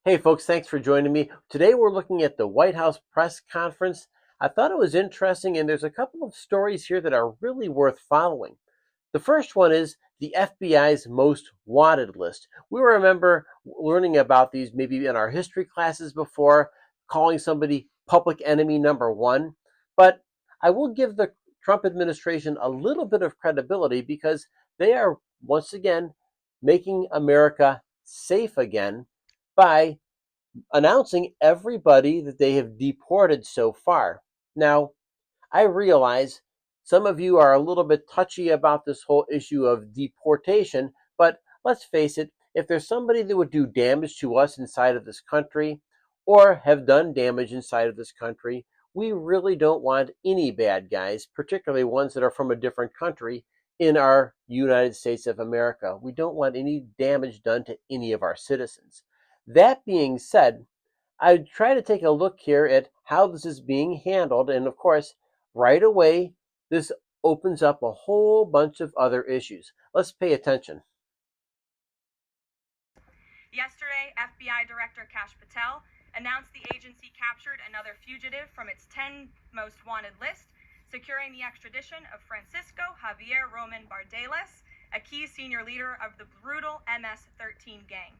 Hey, folks, thanks for joining me. Today we're looking at the White House press conference. I thought it was interesting, and there's a couple of stories here that are really worth following. The first one is the FBI's most wanted list. We remember learning about these maybe in our history classes before, calling somebody public enemy number one. But I will give the Trump administration a little bit of credibility because they are once again making America safe again by announcing everybody that they have deported so far. Now, I realize some of you are a little bit touchy about this whole issue of deportation, but let's face it, if there's somebody that would do damage to us inside of this country or have done damage inside of this country, we really don't want any bad guys, particularly ones that are from a different country, in our United States of America. We don't want any damage done to any of our citizens. That being said, I try to take a look here at how this is being handled. And of course, right away, this opens up a whole bunch of other issues. Let's pay attention. Yesterday, FBI Director Kash Patel announced the agency captured another fugitive from its 10 most wanted list, securing the extradition of Francisco Javier Roman Bardeles, a key senior leader of the brutal MS-13 gang.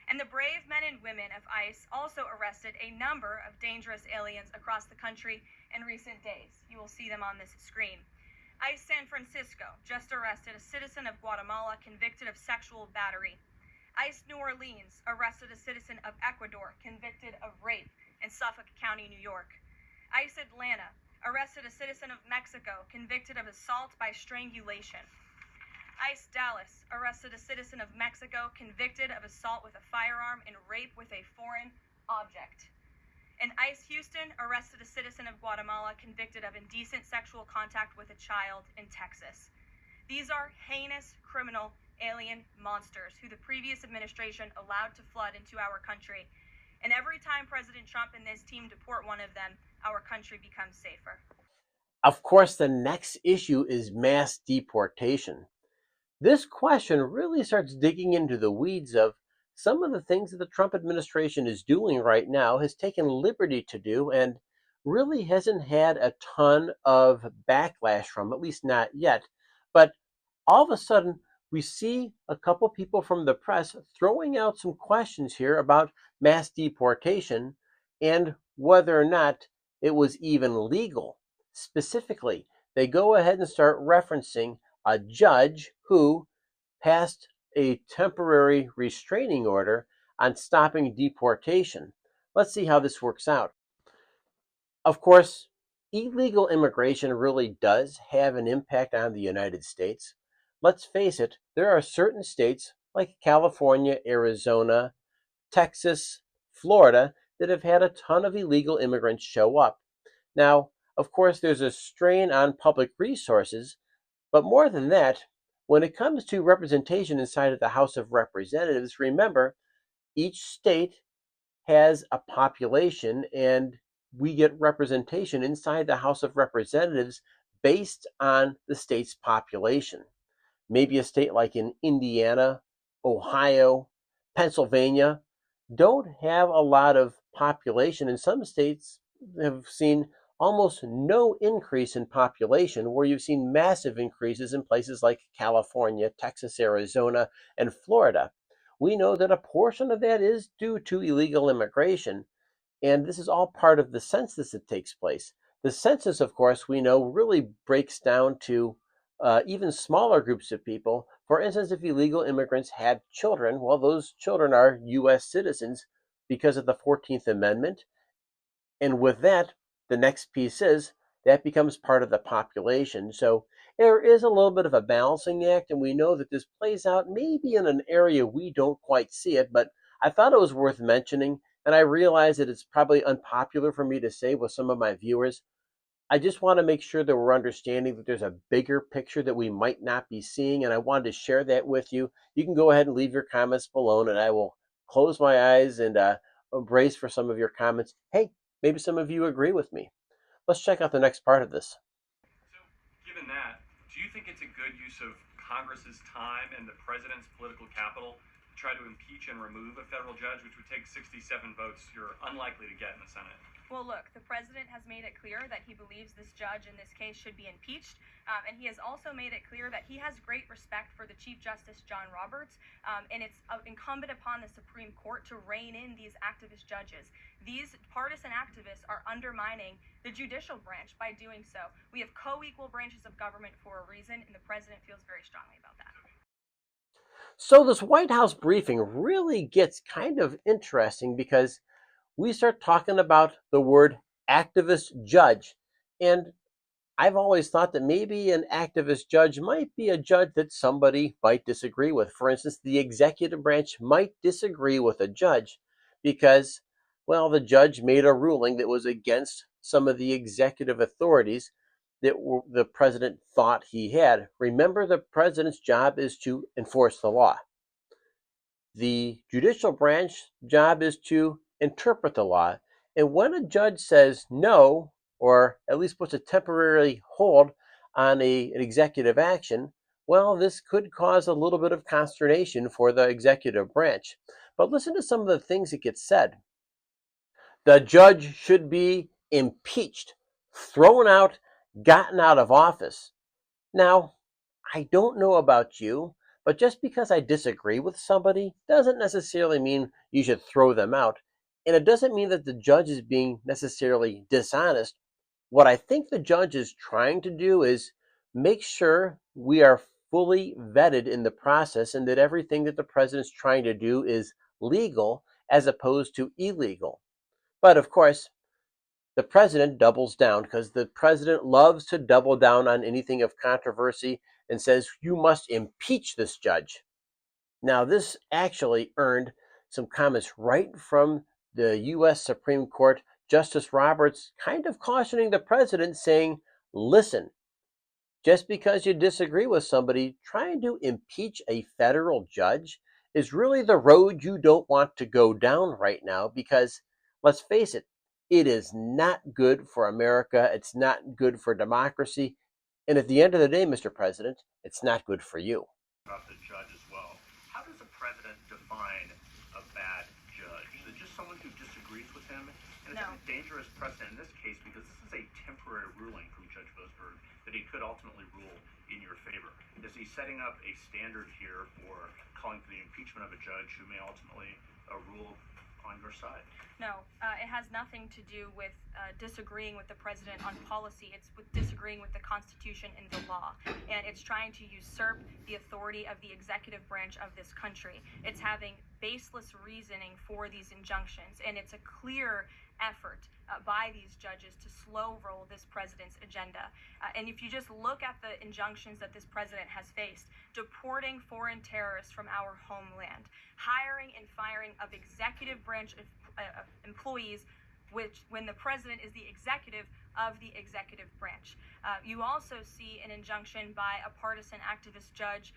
And the brave men and women of ICE also arrested a number of dangerous aliens across the country in recent days. You will see them on this screen. ICE San Francisco just arrested a citizen of Guatemala convicted of sexual battery. ICE New Orleans arrested a citizen of Ecuador convicted of rape in Suffolk County, New York. ICE Atlanta arrested a citizen of Mexico convicted of assault by strangulation. ICE Dallas arrested a citizen of Mexico convicted of assault with a firearm and rape with a foreign object. And ICE Houston arrested a citizen of Guatemala convicted of indecent sexual contact with a child in Texas. These are heinous criminal alien monsters who the previous administration allowed to flood into our country. And every time President Trump and his team deport one of them, our country becomes safer. Of course, the next issue is mass deportation. This question really starts digging into the weeds of some of the things that the Trump administration is doing right now, has taken liberty to do, and really hasn't had a ton of backlash from, at least not yet. But all of a sudden, we see a couple people from the press throwing out some questions here about mass deportation and whether or not it was even legal. Specifically, they go ahead and start referencing a judge who passed a temporary restraining order on stopping deportation. Let's see how this works out. Of course, illegal immigration really does have an impact on the United States. Let's face it, there are certain states like California, Arizona, Texas, Florida that have had a ton of illegal immigrants show up. Now, of course, there's a strain on public resources, but more than that, when it comes to representation inside of the House of Representatives, remember, each state has a population, and we get representation inside the House of Representatives based on the state's population. Maybe a state like in Indiana, Ohio, Pennsylvania don't have a lot of population, and some states have seen almost no increase in population, where you've seen massive increases in places like California, Texas, Arizona, and Florida. We know that a portion of that is due to illegal immigration, and this is all part of the census that takes place. The census, of course, we know really breaks down to even smaller groups of people. For instance, if illegal immigrants had children, well, those children are U.S. citizens because of the 14th Amendment. And with that, the next piece is that becomes part of the population. So there is a little bit of a balancing act, and we know that this plays out maybe in an area we don't quite see it, but I thought it was worth mentioning. And I realize that it's probably unpopular for me to say with some of my viewers. I just want to make sure that we're understanding that there's a bigger picture that we might not be seeing, and I wanted to share that with you. You can go ahead and leave your comments below, and I will close my eyes and embrace for some of your comments. Hey, maybe some of you agree with me. Let's check out the next part of this. So, given that, do you think it's a good use of Congress's time and the president's political capital try to impeach and remove a federal judge, which would take 67 votes you're unlikely to get in the Senate? Well, look, the president has made it clear that he believes this judge in this case should be impeached. And he has also made it clear that he has great respect for the Chief Justice John Roberts. And it's incumbent upon the Supreme Court to rein in these activist judges. These partisan activists are undermining the judicial branch by doing so. We have co-equal branches of government for a reason, and the president feels very strongly about that. So this White House briefing really gets kind of interesting because we start talking about the word activist judge. And I've always thought that maybe an activist judge might be a judge that somebody might disagree with. For instance, the executive branch might disagree with a judge because, well, the judge made a ruling that was against some of the executive authorities that the president thought he had. Remember, the president's job is to enforce the law. The judicial branch job is to interpret the law. And when a judge says no, or at least puts a temporary hold on an executive action, well, this could cause a little bit of consternation for the executive branch. But listen to some of the things that get said. The judge should be impeached, thrown out, gotten out of office. Now, I don't know about you, but just because I disagree with somebody doesn't necessarily mean you should throw them out. And it doesn't mean that the judge is being necessarily dishonest. What I think the judge is trying to do is make sure we are fully vetted in the process and that everything that the president's trying to do is legal as opposed to illegal. But of course, the president doubles down because the president loves to double down on anything of controversy and says, you must impeach this judge. Now, this actually earned some comments right from the U.S. Supreme Court. Justice Roberts kind of cautioning the president, saying, listen, just because you disagree with somebody, trying to impeach a federal judge is really the road you don't want to go down right now because, let's face it, it is not good for America. It's not good for democracy. And at the end of the day, Mr. President, it's not good for you. About the judge as well. How does the president define a bad judge? Is it just someone who disagrees with him? And is No. that a dangerous precedent in this case because this is a temporary ruling from Judge Boasberg that he could ultimately rule in your favor? Is he setting up a standard here for calling for the impeachment of a judge who may ultimately rule on your side? No, it has nothing to do with disagreeing with the president on policy. It's with disagreeing with the Constitution and the law. And it's trying to usurp the authority of the executive branch of this country. It's having baseless reasoning for these injunctions. And it's a clear effort by these judges to slow roll this president's agenda. And if you just look at the injunctions that this president has faced, deporting foreign terrorists from our homeland, hiring and firing of executive branch employees, which when the president is the executive of the executive branch. You also see an injunction by a partisan activist judge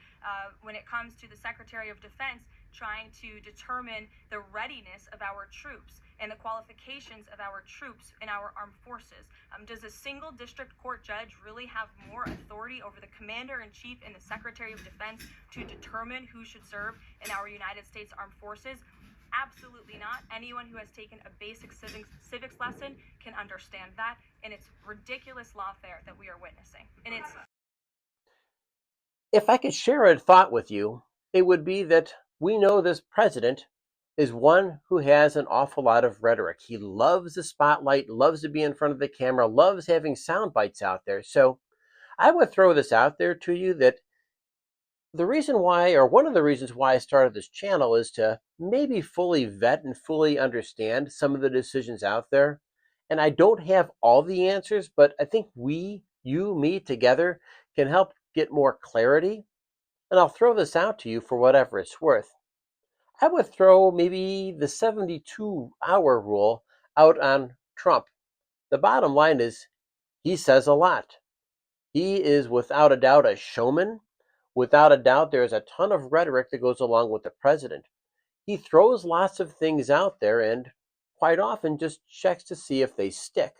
when it comes to the Secretary of Defense trying to determine the readiness of our troops and the qualifications of our troops in our armed forces. Does a single district court judge really have more authority over the commander-in-chief and the Secretary of Defense to determine who should serve in our United States Armed Forces? Absolutely not. Anyone who has taken a basic civics lesson can understand that, and it's ridiculous lawfare that we are witnessing. And it's If I could share a thought with you, it would be that we know this president is one who has an awful lot of rhetoric. He loves the spotlight, loves to be in front of the camera, loves having sound bites out there. So I would throw this out there to you that the reason why, or one of the reasons why I started this channel, is to maybe fully vet and fully understand some of the decisions out there. And I don't have all the answers, but I think we, you, me together can help get more clarity. And I'll throw this out to you for whatever it's worth. I would throw maybe the 72-hour rule out on Trump. The bottom line is he says a lot. He is without a doubt a showman. Without a doubt, there's a ton of rhetoric that goes along with the president. He throws lots of things out there and quite often just checks to see if they stick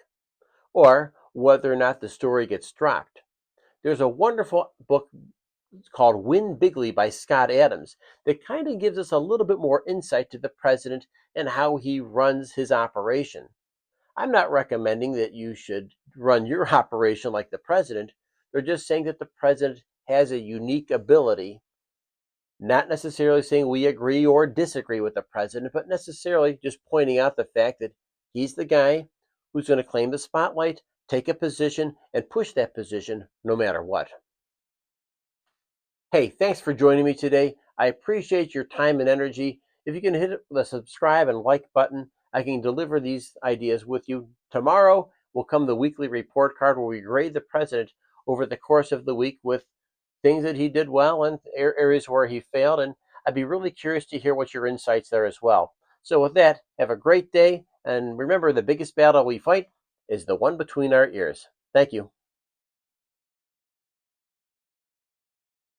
or whether or not the story gets dropped. There's a wonderful book called Win Bigly by Scott Adams that kind of gives us a little bit more insight to the president and how he runs his operation. I'm not recommending that you should run your operation like the president. They're just saying that the president has a unique ability, not necessarily saying we agree or disagree with the president, but necessarily just pointing out the fact that he's the guy who's going to claim the spotlight, take a position, and push that position no matter what. Hey, thanks for joining me today. I appreciate your time and energy. If you can hit the subscribe and like button, I can deliver these ideas with you. Tomorrow will come the weekly report card where we grade the president over the course of the week with things that he did well and areas where he failed. And I'd be really curious to hear what your insights there as well. So with that, have a great day. And remember, the biggest battle we fight is the one between our ears. Thank you.